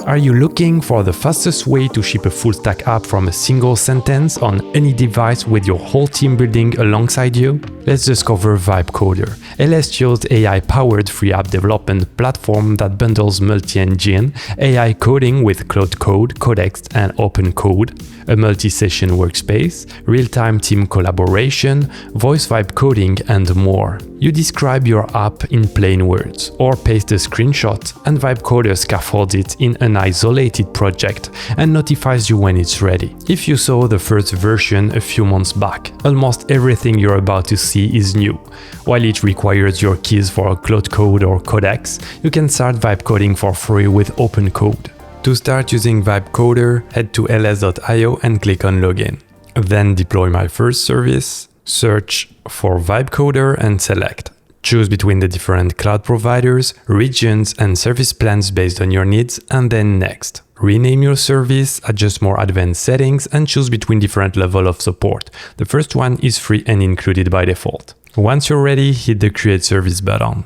Are you looking for the fastest way to ship a full-stack app from a single sentence on any device with your whole team building alongside you? Let's discover Vibecoder, Elestio's AI-powered free app development platform that bundles multi-engine AI coding with Claude Code, Codex, and OpenCode, a multi-session workspace, real-time team collaboration, voice vibecoding, and more. You describe your app in plain words, or paste a screenshot, and Vibecoder scaffolds it in an isolated project and notifies you when it's ready. If you saw the first version a few months back, almost everything you're about to see is new. While it requires your keys for Claude Code or Codex, you can start vibecoding for free with OpenCode. To start using Vibecoder, head to ls.io and click on Login. Then deploy my first service, search for Vibecoder and select. Choose between the different cloud providers, regions, and service plans based on your needs, and then Next. Rename your service, adjust more advanced settings, and choose between different levels of support. The first one is free and included by default. Once you're ready, hit the Create Service button.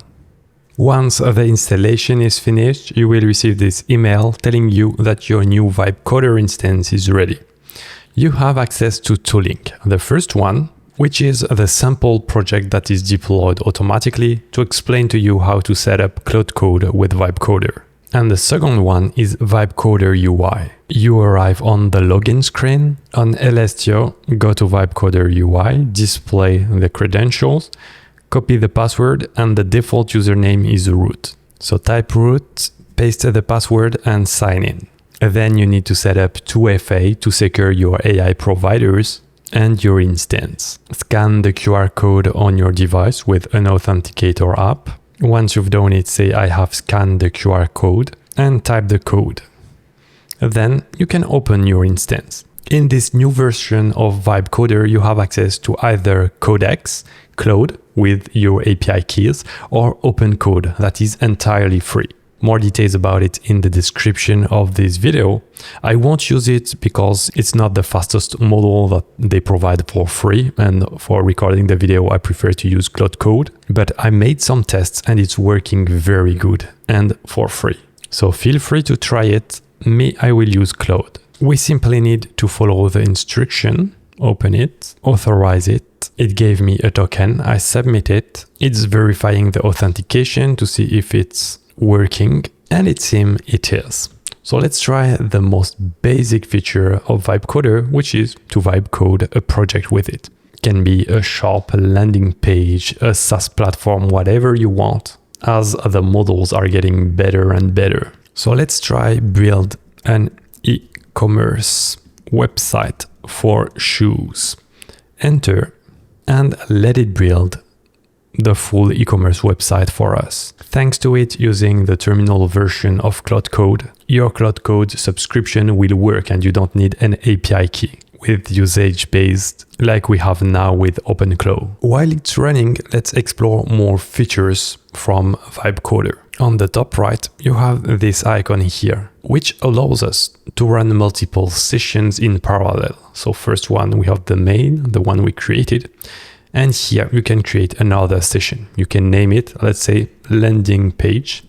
Once the installation is finished, you will receive this email telling you that your new Vibecoder instance is ready. You have access to two links. The first one, which is the sample project that is deployed automatically to explain to you how to set up Claude Code with Vibecoder. And the second one is Vibecoder UI. You arrive on the login screen. On Elestio, go to Vibecoder UI, display the credentials, copy the password, and the default username is root. So type root, paste the password, and sign in. Then you need to set up 2FA to secure your AI providers and your instance. Scan the QR code on your device with an authenticator app. Once you've done it, say I have scanned the QR code and type the code. Then you can open your instance. In this new version of Vibecoder, you have access to either Codex, Claude with your API keys, or OpenCode that is entirely free. More details about it in the description of this video. I won't use it because it's not the fastest model that they provide for free, and for recording the video I prefer to use Claude Code, but I made some tests and it's working very good and for free. So feel free to try it. Me, I will use Claude. We simply need to follow the instruction, open it, authorize it. It gave me a token, I submit it. It's verifying the authentication to see if it's working, and it seems it is. So let's try the most basic feature of Vibecoder, which is to vibecode a project with it. It can be a shop, a landing page, a SaaS platform, whatever you want, as the models are getting better and better. So let's try build an e-commerce website for shoes. Enter and let it build the full e-commerce website for us. Thanks to it using the terminal version of Claude Code, your Claude Code subscription will work and you don't need an API key with usage-based like we have now with OpenCode. While it's running, let's explore more features from Vibecoder. On the top right, you have this icon here, which allows us to run multiple sessions in parallel. So first one, we have the main, the one we created. And here you can create another session. You can name it, let's say, landing page.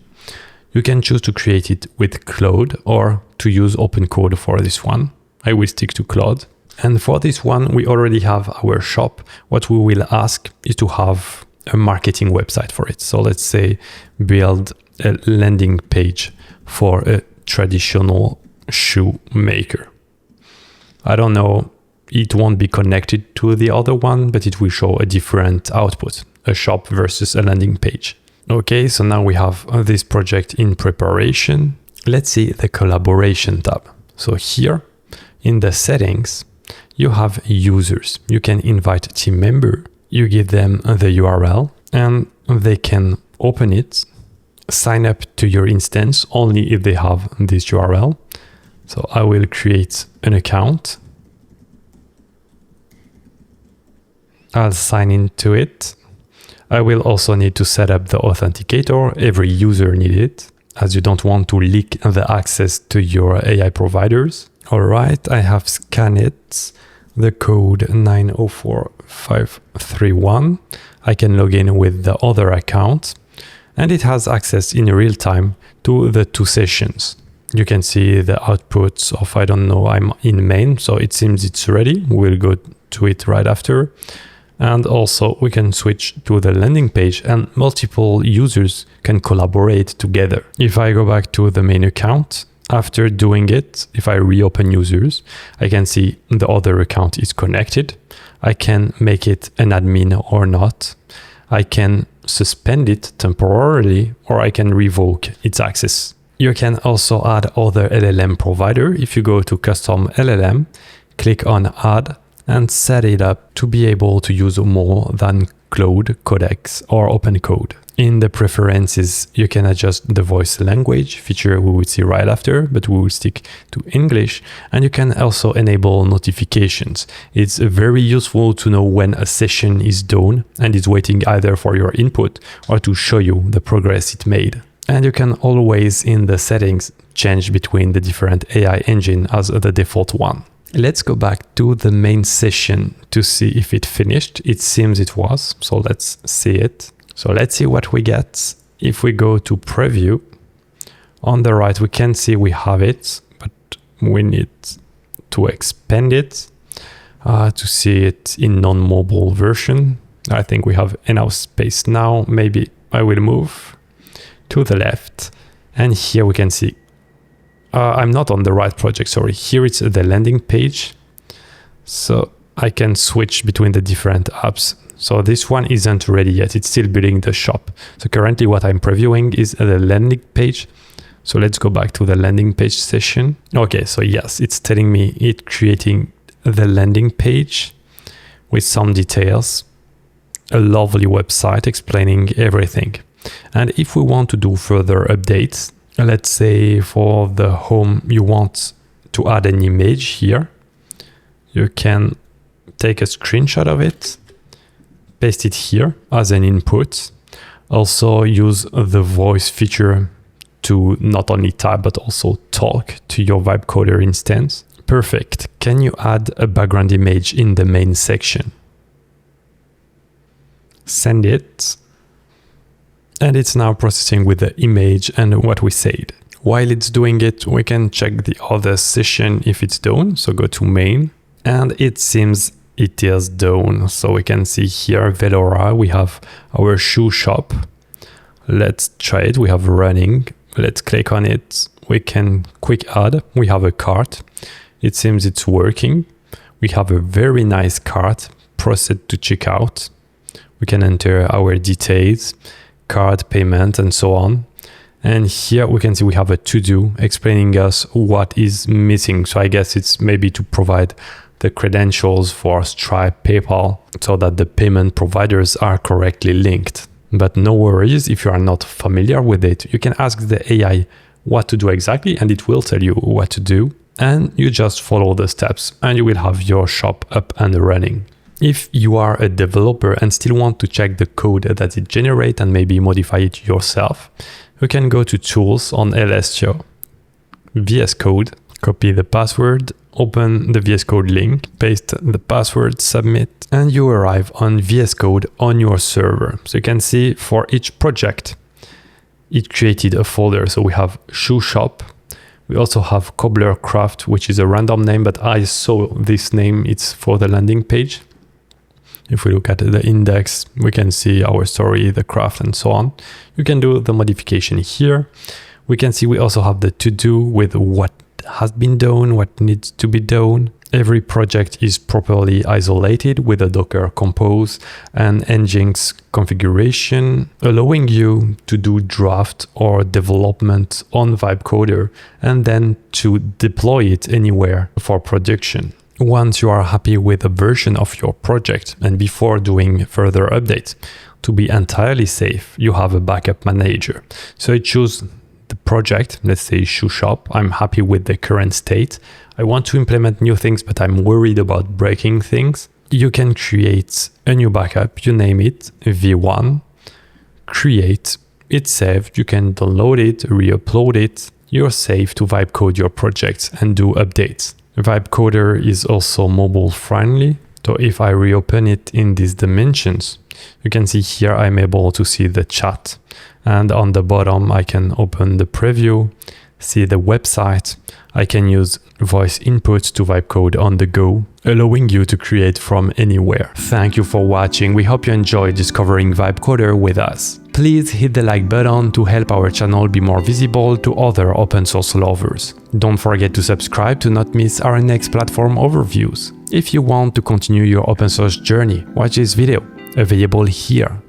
You can choose to create it with Claude or to use OpenCode for this one. I will stick to Claude. And for this one, we already have our shop. What we will ask is to have a marketing website for it. So let's say build a landing page for a traditional shoe maker. I don't know. It won't be connected to the other one, but it will show a different output, a shop versus a landing page. Okay, so now we have this project in preparation. Let's see the collaboration tab. So here in the settings, you have users. You can invite a team member. You give them the URL and they can open it, sign up to your instance only if they have this URL. So I will create an account. I'll sign into it. I will also need to set up the authenticator. Every user needs it, as you don't want to leak the access to your AI providers. All right, I have scanned it. The code 904531. I can log in with the other account, and it has access in real time to the two sessions. You can see the outputs of, I don't know, I'm in main, so it seems it's ready. We'll go to it right after. And also we can switch to the landing page and multiple users can collaborate together. If I go back to the main account, after doing it, if I reopen users, I can see the other account is connected. I can make it an admin or not. I can suspend it temporarily, or I can revoke its access. You can also add other LLM provider. If you go to custom LLM, click on add and set it up to be able to use more than Claude, Codex, or OpenCode. In the preferences, you can adjust the voice language feature we will see right after, but we will stick to English. And you can also enable notifications. It's very useful to know when a session is done and is waiting either for your input or to show you the progress it made. And you can always, in the settings, change between the different AI engine as the default one. Let's go back to the main session to see if it finished. It seems it was, so let's see it. So let's see what we get. If we go to preview, on the right, we can see we have it, but we need to expand it to see it in non-mobile version. I think we have enough space now. Maybe I will move to the left. And here we can see, I'm not on the right project, sorry. Here it's the landing page. So I can switch between the different apps. So this one isn't ready yet. It's still building the shop. So currently what I'm previewing is the landing page. So let's go back to the landing page session. Okay, so yes, it's telling me it's creating the landing page with some details, a lovely website explaining everything. And if we want to do further updates, let's say for the home, you want to add an image here, you can take a screenshot of it, paste it here as an input. Also use the voice feature to not only type, but also talk to your Vibecoder instance. Perfect. Can you add a background image in the main section? Send it. And it's now processing with the image and what we said. While it's doing it, we can check the other session if it's done. So go to main, and it seems it is done. So we can see here, Velora, we have our shoe shop. Let's try it. We have running. Let's click on it. We can quick add. We have a cart. It seems it's working. We have a very nice cart. Proceed to checkout. We can enter our details, card payment, and so on. And here we can see we have a to-do explaining us what is missing. So I guess it's maybe to provide the credentials for Stripe, PayPal, so that the payment providers are correctly linked. But no worries, if you are not familiar with it, you can ask the AI what to do exactly, and it will tell you what to do. And you just follow the steps and you will have your shop up and running. If you are a developer and still want to check the code that it generates and maybe modify it yourself, you can go to Tools on Elestio, VS Code, copy the password, open the VS Code link, paste the password, submit, and you arrive on VS Code on your server. So you can see for each project, it created a folder. So we have shoe shop. We also have Cobbler Craft, which is a random name, but I saw this name, it's for the landing page. If we look at the index, we can see our story, the craft, and so on. You can do the modification here. We can see we also have the to-do with what has been done, what needs to be done. Every project is properly isolated with a Docker Compose and Nginx configuration, allowing you to do draft or development on Vibecoder and then to deploy it anywhere for production. Once you are happy with a version of your project and before doing further updates, to be entirely safe, you have a backup manager. So you choose the project, let's say shoe shop. I'm happy with the current state. I want to implement new things, but I'm worried about breaking things. You can create a new backup, you name it V1, create, it's saved, you can download it, re-upload it. You're safe to Vibecode your projects and do updates. Vibecoder is also mobile friendly. So if I reopen it in these dimensions, you can see here I'm able to see the chat. And on the bottom, I can open the preview, See the website. I can use voice input to Vibecode on the go, allowing you to create from anywhere. Thank you for watching. We hope you enjoyed discovering Vibecoder with us. Please hit the like button to help our channel be more visible to other open source lovers. Don't forget to subscribe to not miss our next platform overviews. If you want to continue your open source journey, watch this video, available here.